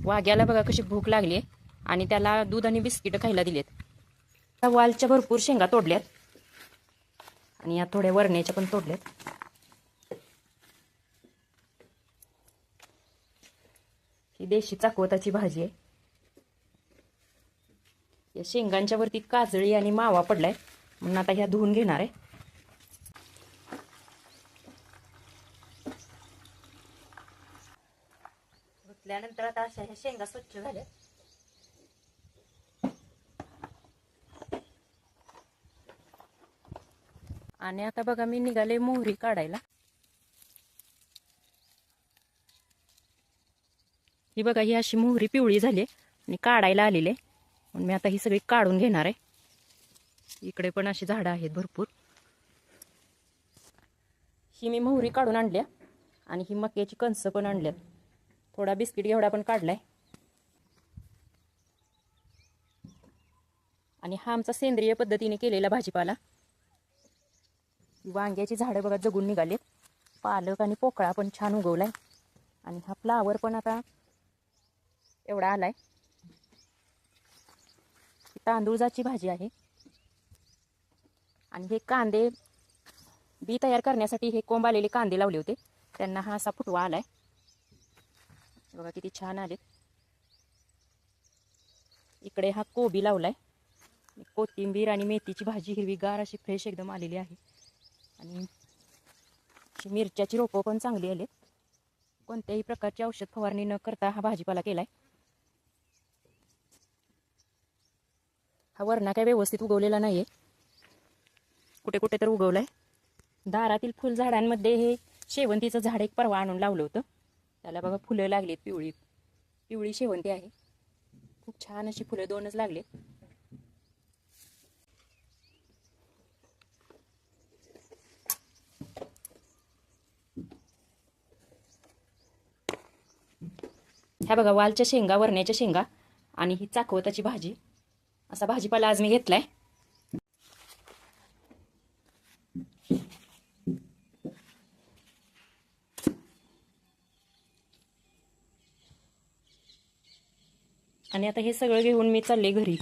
वाघ्याला बघा कशी भूक लागली आणि त्याला दूध आणि बिस्किट खायला दिलेत. वालच्या भरपूर शेंगा तोडल्यात आणि या थोड्या वरण्याच्या पण तोडल्यात. ही देशी चाकवताची भाजी आहे. या शेंगांच्या वरती काजळी आणि मावा पडलाय म्हणून आता ह्या धुवून घेणार आहे. धुतल्यानंतर आता अशा ह्या शेंगा स्वच्छ झाल्या. आणि आता बघा मी निघाले मोहरी काढायला. ही बघा ही अशी मोहरी पिवळी झाली आणि काढायला आलेली आहे म्हणून मी आता ही सगळी काढून घेणार आहे. इकडे पण अशी झाडं आहेत भरपूर. ही मी मोहरी काढून आणल्या आणि ही मक्याची कणसं पण आणल्यात. थोडा बिस्किट घेवडा पण काढलाय. आणि हा आमचा सेंद्रिय पद्धतीने केलेला भाजीपाला. वांग्याची झाडं बघा जगून निघालीत. पालक आणि पोकळा पण छान उगवलाय आणि हा फ्लावर पण आता एवढा आलाय. तांदूळाची भाजी आहे. आणि हे कांदे बी तयार करण्यासाठी हे कोंब आलेले कांदे लावले होते, त्यांना हा असा फुटवा आलाय. बघा किती छान आलेत. इकडे हा कोबी लावलाय. कोथिंबीर आणि मेथीची भाजी हिरवीगार अशी फ्रेश एकदम आलेली आहे. आणि मिरच्याची रोपं पण चांगली आली. कोणत्याही प्रकारची औषध फवारणी न करता हा भाजीपाला केलाय. हा वरणा काय व्यवस्थित उगवलेला नाहीये, कुठे कुठे तर उगवलाय. दारातील फुलझाडांमध्ये हे शेवंतीचं झाड एक परवा आणून लावलं होतं. त्याला बघा फुलं लागलीत. पिवळी पिवळी शेवंती आहे. खूप छान अशी फुलं 2च लागलेत. ह्या बघा वालच्या शेंगा, वरण्याच्या शेंगा आणि ही चाकवताची भाजी, असा भाजीपाला आज मी घेतलाय. आणि आता हे सगळं घेऊन मी चालले घरी.